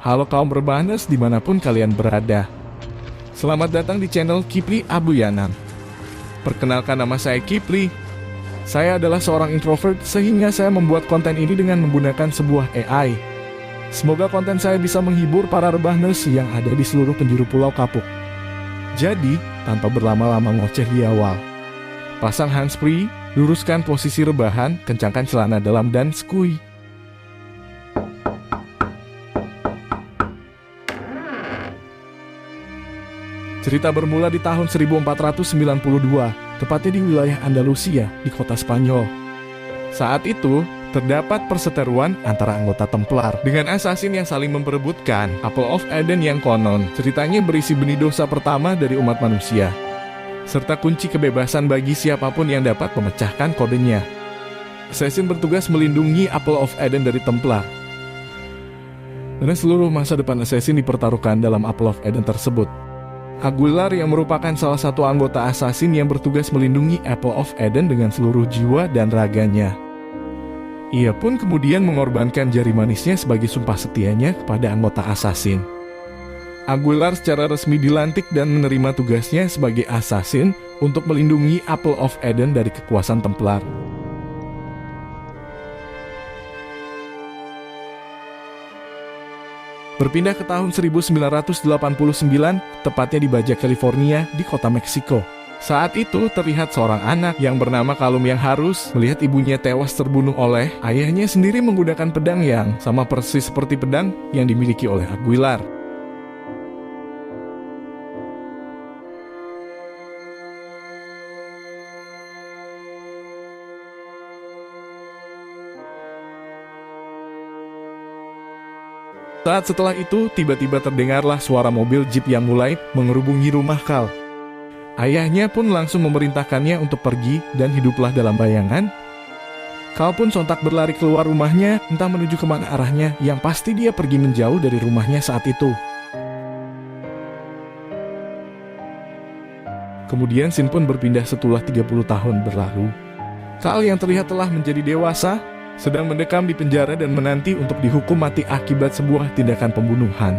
Halo kaum Rebahaners dimanapun kalian berada. Selamat datang di channel Kipli Abuyanam. Perkenalkan, nama saya Kipli. Saya adalah seorang introvert sehingga saya membuat konten ini dengan menggunakan sebuah AI. Semoga konten saya bisa menghibur para Rebahaners yang ada di seluruh penjuru Pulau Kapuk. Jadi, tanpa berlama-lama ngoceh di awal, pasang handsfree, luruskan posisi rebahan, kencangkan celana dalam dan skui. Cerita bermula di tahun 1492, tepatnya di wilayah Andalusia, di kota Spanyol. Saat itu, terdapat perseteruan antara anggota Templar dengan asasin yang saling memperebutkan Apple of Eden yang konon ceritanya berisi benih dosa pertama dari umat manusia, serta kunci kebebasan bagi siapapun yang dapat memecahkan kodenya. Assassin bertugas melindungi Apple of Eden dari Templar, dan seluruh masa depan Assassin dipertaruhkan dalam Apple of Eden tersebut. Aguilar yang merupakan salah satu anggota Assassin yang bertugas melindungi Apple of Eden dengan seluruh jiwa dan raganya. Ia pun kemudian mengorbankan jari manisnya sebagai sumpah setianya kepada anggota Assassin. Aguilar secara resmi dilantik dan menerima tugasnya sebagai Assassin untuk melindungi Apple of Eden dari kekuasaan Templar. Berpindah ke tahun 1989, tepatnya di Baja California, di kota Meksiko. Saat itu terlihat seorang anak yang bernama Calum yang harus melihat ibunya tewas terbunuh oleh ayahnya sendiri menggunakan pedang yang sama persis seperti pedang yang dimiliki oleh Aguilar. Saat setelah itu, tiba-tiba terdengarlah suara mobil jeep yang mulai mengerubungi rumah Cal. Ayahnya pun langsung memerintahkannya untuk pergi dan hiduplah dalam bayangan. Cal pun sontak berlari keluar rumahnya, entah menuju kemana arahnya, yang pasti dia pergi menjauh dari rumahnya saat itu. Kemudian scene pun berpindah setelah 30 tahun berlalu. Cal yang terlihat telah menjadi dewasa, sedang mendekam di penjara dan menanti untuk dihukum mati akibat sebuah tindakan pembunuhan.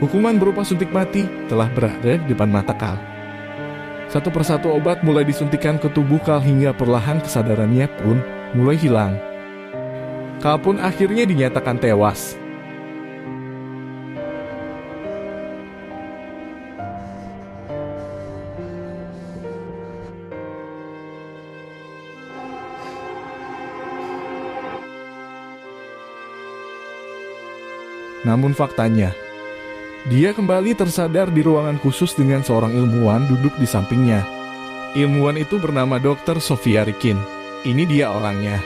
Hukuman berupa suntik mati telah berada di depan mata Cal. Satu persatu obat mulai disuntikan ke tubuh Cal hingga perlahan kesadarannya pun mulai hilang. Cal pun akhirnya dinyatakan tewas. Namun faktanya, dia kembali tersadar di ruangan khusus dengan seorang ilmuwan duduk di sampingnya. Ilmuwan itu bernama Dr. Sofia Rikin. Ini dia orangnya.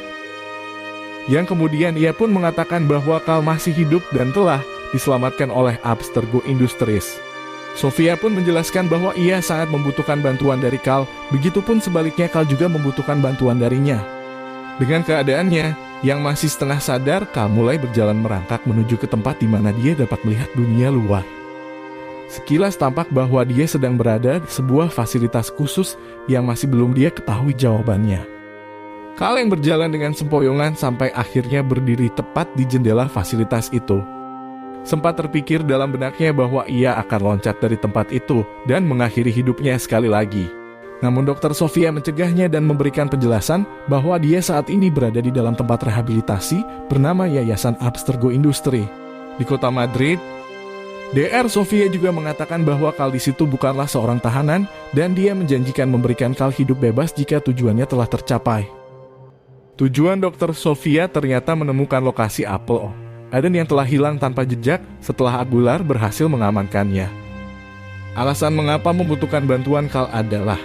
Yang kemudian ia pun mengatakan bahwa Cal masih hidup dan telah diselamatkan oleh Abstergo Industries. Sofia pun menjelaskan bahwa ia sangat membutuhkan bantuan dari Cal, begitupun sebaliknya Cal juga membutuhkan bantuan darinya. Dengan keadaannya yang masih setengah sadar, Cal mulai berjalan merangkak menuju ke tempat di mana dia dapat melihat dunia luar. Sekilas tampak bahwa dia sedang berada di sebuah fasilitas khusus yang masih belum dia ketahui jawabannya. Cal yang berjalan dengan sempoyongan sampai akhirnya berdiri tepat di jendela fasilitas itu. Sempat terpikir dalam benaknya bahwa ia akan loncat dari tempat itu dan mengakhiri hidupnya sekali lagi. Namun Dr. Sofia mencegahnya dan memberikan penjelasan bahwa dia saat ini berada di dalam tempat rehabilitasi bernama Yayasan Abstergo Industri di kota Madrid. Dr. Sofia juga mengatakan bahwa Cal di situ bukanlah seorang tahanan dan dia menjanjikan memberikan Cal hidup bebas jika tujuannya telah tercapai. Tujuan Dr. Sofia ternyata menemukan lokasi Apple of Eden yang telah hilang tanpa jejak setelah Aguilar berhasil mengamankannya. Alasan mengapa membutuhkan bantuan Cal adalah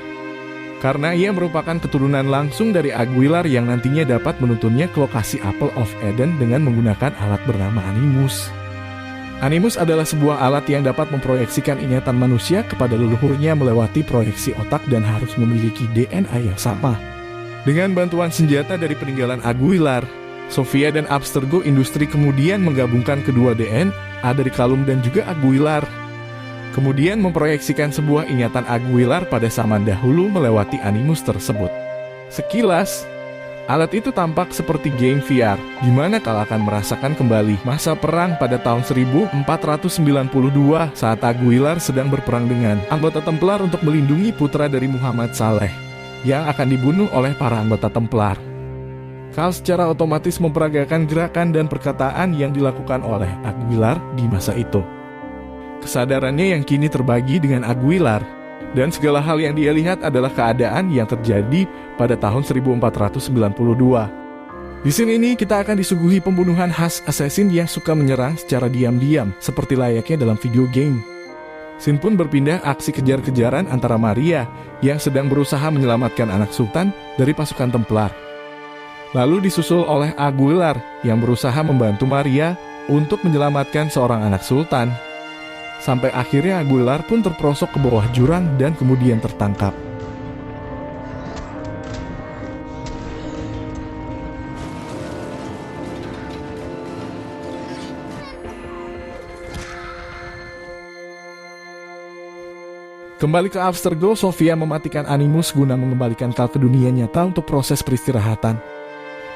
karena ia merupakan keturunan langsung dari Aguilar yang nantinya dapat menuntunnya ke lokasi Apple of Eden dengan menggunakan alat bernama Animus. Animus adalah sebuah alat yang dapat memproyeksikan ingatan manusia kepada leluhurnya melewati proyeksi otak dan harus memiliki DNA yang sama. Dengan bantuan senjata dari peninggalan Aguilar, Sofia dan Abstergo Industri kemudian menggabungkan kedua DNA dari Calum dan juga Aguilar. Kemudian memproyeksikan sebuah ingatan Aguilar pada zaman dahulu melewati Animus tersebut. Sekilas, Alat itu tampak seperti game VR, di mana Kal akan merasakan kembali masa perang pada tahun 1492 saat Aguilar sedang berperang dengan anggota Templar untuk melindungi putra dari Muhammad Saleh, yang akan dibunuh oleh para anggota Templar. Kal secara otomatis memperagakan gerakan dan perkataan yang dilakukan oleh Aguilar di masa itu. Kesadarannya yang kini terbagi dengan Aguilar, dan segala hal yang dia lihat adalah keadaan yang terjadi pada tahun 1492. Di sini ini kita akan disuguhi pembunuhan khas assassin yang suka menyerang secara diam-diam seperti layaknya dalam video game. Scene pun berpindah aksi kejar-kejaran antara Maria yang sedang berusaha menyelamatkan anak sultan dari pasukan Templar. Lalu disusul oleh Aguilar yang berusaha membantu Maria untuk menyelamatkan seorang anak sultan. Sampai akhirnya Aguilar pun terperosok ke bawah jurang dan kemudian tertangkap. Kembali ke Abstergo, Sofia mematikan Animus guna mengembalikan Kal ke dunia nyata untuk proses peristirahatan.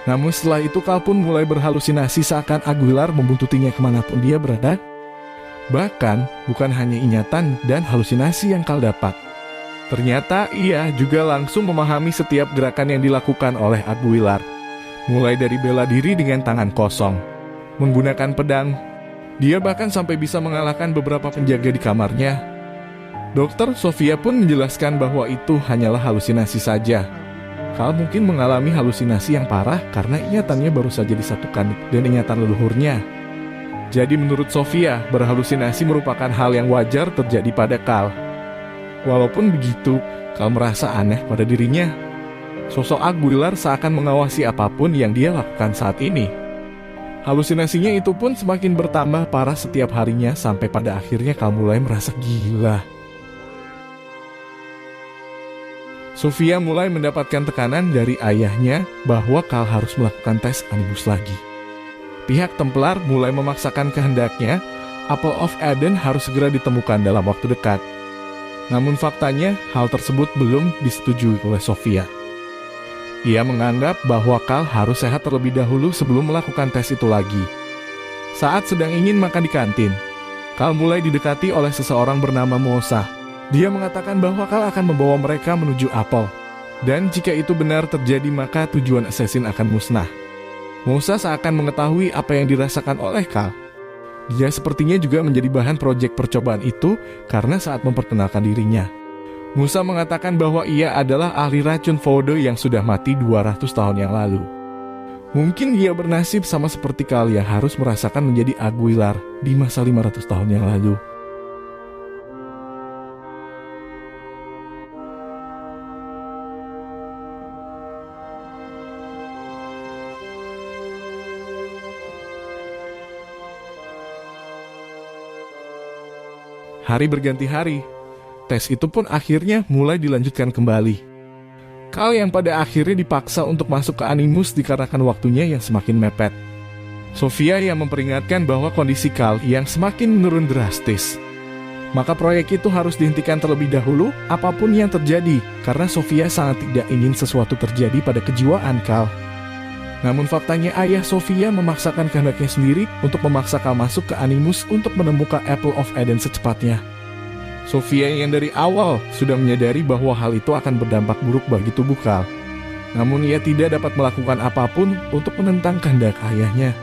Namun setelah itu Kal pun mulai berhalusinasi seakan Aguilar membuntutinya kemanapun dia berada. Bahkan, bukan hanya ingatan dan halusinasi yang Kal dapat. Ternyata ia juga langsung memahami setiap gerakan yang dilakukan oleh Aguilar. Mulai dari bela diri dengan tangan kosong, menggunakan pedang. Dia bahkan sampai bisa mengalahkan beberapa penjaga di kamarnya. Dokter Sofia pun menjelaskan bahwa itu hanyalah halusinasi saja. Kal mungkin mengalami halusinasi yang parah karena ingatannya baru saja disatukan dan ingatan leluhurnya. Jadi menurut Sofia, berhalusinasi merupakan hal yang wajar terjadi pada Kal. Walaupun begitu, Kal merasa aneh pada dirinya. Sosok Aguilar seakan mengawasi apapun yang dia lakukan saat ini. Halusinasinya itu pun semakin bertambah parah setiap harinya sampai pada akhirnya Kal mulai merasa gila. Sofia mulai mendapatkan tekanan dari ayahnya bahwa Kal harus melakukan tes Animus lagi. Pihak Templar mulai memaksakan kehendaknya, Apple of Eden harus segera ditemukan dalam waktu dekat. Namun faktanya, hal tersebut belum disetujui oleh Sofia. Ia menganggap bahwa Kal harus sehat terlebih dahulu sebelum melakukan tes itu lagi. Saat sedang ingin makan di kantin, Kal mulai didekati oleh seseorang bernama Mosa. Dia mengatakan bahwa Kal akan membawa mereka menuju Apple. Dan jika itu benar terjadi maka tujuan assassin akan musnah. Mosa seakan mengetahui apa yang dirasakan oleh Kal. Dia sepertinya juga menjadi bahan proyek percobaan itu karena saat memperkenalkan dirinya. Musa mengatakan bahwa ia adalah ahli racun Fode yang sudah mati 200 tahun yang lalu. Mungkin dia bernasib sama seperti Kal yang harus merasakan menjadi Aguilar di masa 500 tahun yang lalu. Hari berganti hari, tes itu pun akhirnya mulai dilanjutkan kembali. Kal yang pada akhirnya dipaksa untuk masuk ke Animus dikarenakan waktunya yang semakin mepet. Sofia yang memperingatkan bahwa kondisi Kal yang semakin menurun drastis. Maka proyek itu harus dihentikan terlebih dahulu apapun yang terjadi, karena Sofia sangat tidak ingin sesuatu terjadi pada kejiwaan Kal. Namun faktanya ayah Sofia memaksakan kehendaknya sendiri untuk memaksa Kal masuk ke Animus untuk menemukan Apple of Eden secepatnya. Sofia yang dari awal sudah menyadari bahwa hal itu akan berdampak buruk bagi tubuh Kal. Namun ia tidak dapat melakukan apapun untuk menentang kehendak ayahnya.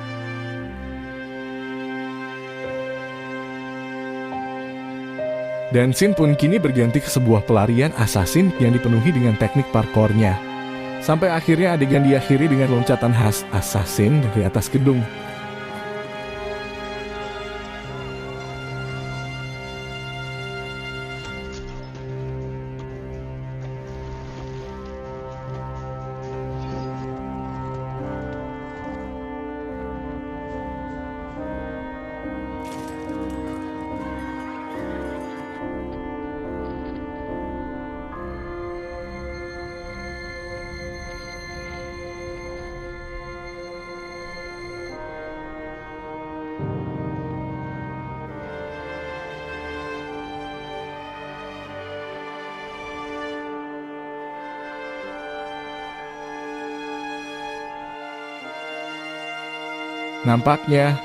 Dan scene pun kini berganti ke sebuah pelarian assassin yang dipenuhi dengan teknik parkournya. Sampai akhirnya adegan diakhiri dengan loncatan khas assassin dari atas gedung. Nampaknya,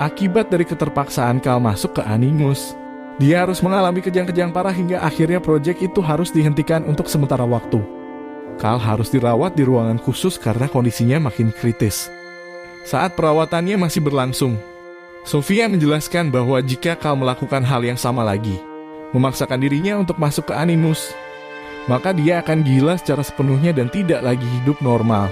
akibat dari keterpaksaan Kal masuk ke Animus, dia harus mengalami kejang-kejang parah hingga akhirnya proyek itu harus dihentikan untuk sementara waktu. Kal harus dirawat di ruangan khusus karena kondisinya makin kritis. Saat perawatannya masih berlangsung, Sofia menjelaskan bahwa jika Kal melakukan hal yang sama lagi, memaksakan dirinya untuk masuk ke Animus, maka dia akan gila secara sepenuhnya dan tidak lagi hidup normal.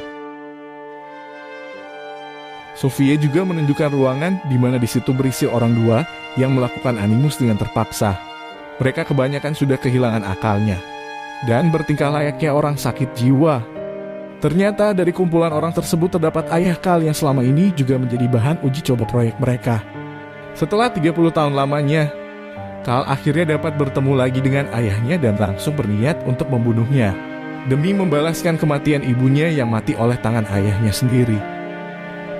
Sofia juga menunjukkan ruangan di mana di situ berisi orang dua yang melakukan Animus dengan terpaksa. Mereka kebanyakan sudah kehilangan akalnya dan bertingkah layaknya orang sakit jiwa. Ternyata dari kumpulan orang tersebut terdapat ayah Kal yang selama ini juga menjadi bahan uji coba proyek mereka. Setelah 30 tahun lamanya, Kal akhirnya dapat bertemu lagi dengan ayahnya dan langsung berniat untuk membunuhnya demi membalaskan kematian ibunya yang mati oleh tangan ayahnya sendiri.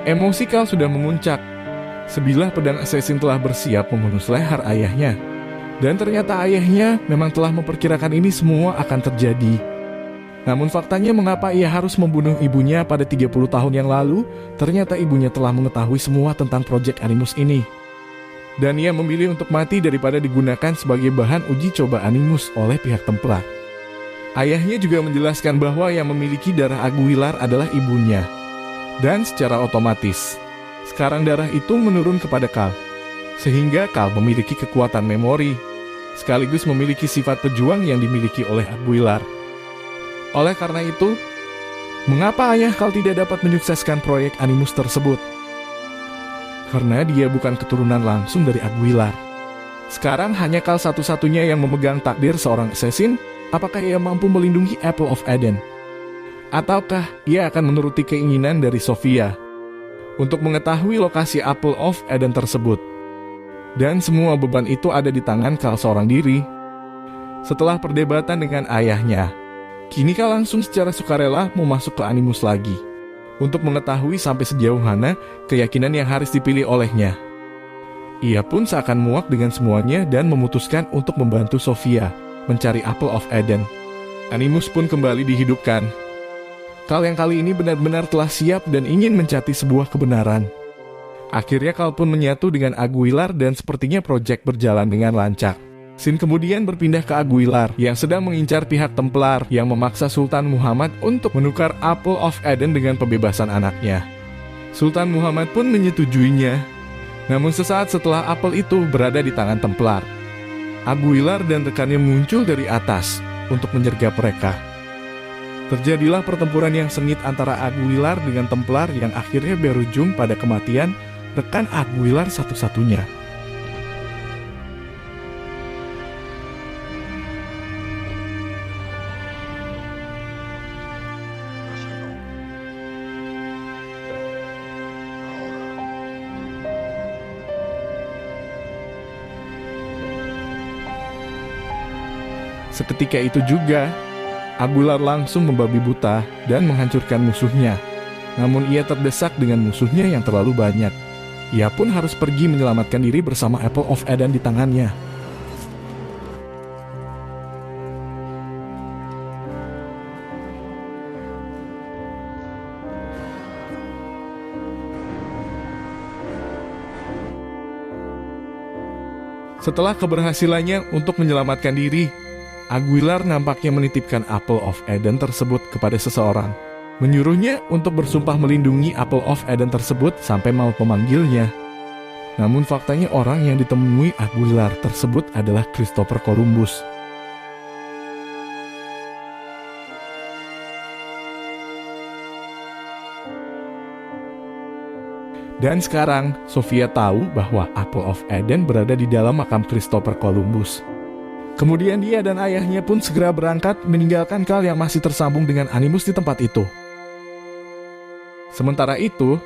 Emosi Kal sudah memuncak. Sebilah pedang assassin telah bersiap menghunus leher ayahnya. Dan ternyata ayahnya memang telah memperkirakan ini semua akan terjadi. Namun faktanya mengapa ia harus membunuh ibunya pada 30 tahun yang lalu, ternyata ibunya telah mengetahui semua tentang proyek Animus ini. Dan ia memilih untuk mati daripada digunakan sebagai bahan uji coba Animus oleh pihak Templar. Ayahnya juga menjelaskan bahwa yang memiliki darah Aguilar adalah ibunya. Dan secara otomatis, sekarang darah itu menurun kepada Kal, sehingga Kal memiliki kekuatan memori, sekaligus memiliki sifat pejuang yang dimiliki oleh Aguilar. Oleh karena itu, mengapa ayah Kal tidak dapat menyukseskan proyek Animus tersebut? Karena dia bukan keturunan langsung dari Aguilar. Sekarang hanya Kal satu-satunya yang memegang takdir seorang assassin. Apakah ia mampu melindungi Apple of Eden? Ataukah ia akan menuruti keinginan dari Sofia untuk mengetahui lokasi Apple of Eden tersebut? Dan semua beban itu ada di tangan Kal seorang diri. Setelah perdebatan dengan ayahnya, kini Kal langsung secara sukarela mau masuk ke Animus lagi untuk mengetahui sampai sejauh mana keyakinan yang harus dipilih olehnya. Ia pun seakan muak dengan semuanya dan memutuskan untuk membantu Sofia mencari Apple of Eden. Animus pun kembali dihidupkan. Kal yang kali ini benar-benar telah siap dan ingin mencari sebuah kebenaran. Akhirnya Kal pun menyatu dengan Aguilar dan sepertinya proyek berjalan dengan lancar. Sin kemudian berpindah ke Aguilar yang sedang mengincar pihak Templar yang memaksa Sultan Muhammad untuk menukar Apple of Eden dengan pembebasan anaknya. Sultan Muhammad pun menyetujuinya. Namun sesaat setelah apel itu berada di tangan Templar, Aguilar dan rekannya muncul dari atas untuk menyergap mereka. Terjadilah pertempuran yang sengit antara Aguilar dengan Templar yang akhirnya berujung pada kematian rekan Aguilar satu-satunya. Seketika itu juga, Aguilar langsung membabi buta dan menghancurkan musuhnya. Namun ia terdesak dengan musuhnya yang terlalu banyak. Ia pun harus pergi menyelamatkan diri bersama Apple of Eden di tangannya. Setelah keberhasilannya untuk menyelamatkan diri, Aguilar nampaknya menitipkan Apple of Eden tersebut kepada seseorang, menyuruhnya untuk bersumpah melindungi Apple of Eden tersebut sampai mau memanggilnya. Namun faktanya orang yang ditemui Aguilar tersebut adalah Christopher Columbus. Dan sekarang, Sofia tahu bahwa Apple of Eden berada di dalam makam Christopher Columbus. Kemudian dia dan ayahnya pun segera berangkat meninggalkan Kal yang masih tersambung dengan Animus di tempat itu. Sementara itu,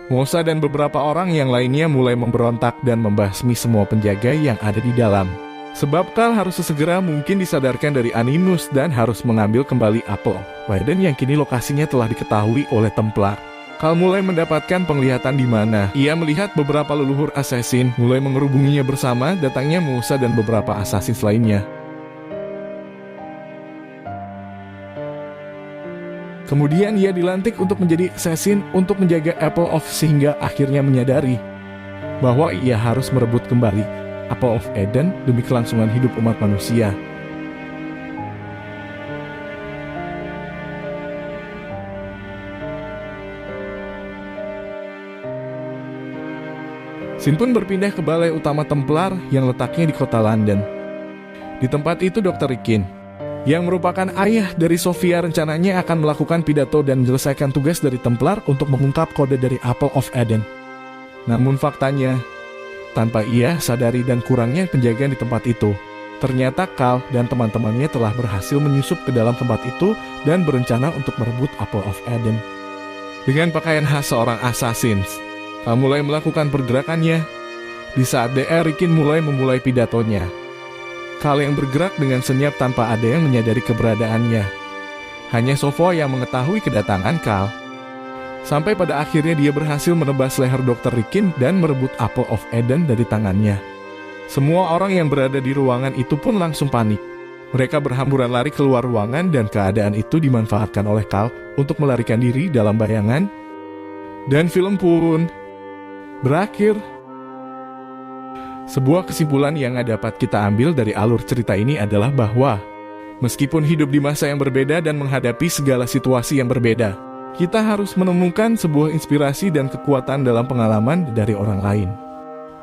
Mosa dan beberapa orang yang lainnya mulai memberontak dan membasmi semua penjaga yang ada di dalam. Sebab Kal harus sesegera mungkin disadarkan dari Animus dan harus mengambil kembali Apple of Eden yang kini lokasinya telah diketahui oleh Templar. Kal mulai mendapatkan penglihatan di mana ia melihat beberapa leluhur assassin mulai mengerubunginya bersama datangnya Musa dan beberapa assassin lainnya. Kemudian ia dilantik untuk menjadi assassin untuk menjaga Apple of sehingga akhirnya menyadari bahwa ia harus merebut kembali Apple of Eden demi kelangsungan hidup umat manusia. Sin pun berpindah ke balai utama Templar yang letaknya di kota London. Di tempat itu Dr. Rikin, yang merupakan ayah dari Sophia, rencananya akan melakukan pidato dan menyelesaikan tugas dari Templar untuk mengungkap kode dari Apple of Eden. Namun faktanya, tanpa ia sadari dan kurangnya penjagaan di tempat itu, ternyata Cal dan teman-temannya telah berhasil menyusup ke dalam tempat itu dan berencana untuk merebut Apple of Eden. Dengan pakaian khas seorang assassin, Cal mulai melakukan pergerakannya. Di saat Dr. Rikin memulai pidatonya, Cal yang bergerak dengan senyap tanpa ada yang menyadari keberadaannya. Hanya Sophia yang mengetahui kedatangan Cal. Sampai pada akhirnya dia berhasil menebas leher Dr. Rikin dan merebut Apple of Eden dari tangannya. Semua orang yang berada di ruangan itu pun langsung panik. Mereka berhamburan lari keluar ruangan dan keadaan itu dimanfaatkan oleh Cal untuk melarikan diri dalam bayangan. Dan film pun berakhir. Sebuah kesimpulan yang dapat kita ambil dari alur cerita ini adalah bahwa meskipun hidup di masa yang berbeda dan menghadapi segala situasi yang berbeda, kita harus menemukan sebuah inspirasi dan kekuatan dalam pengalaman dari orang lain.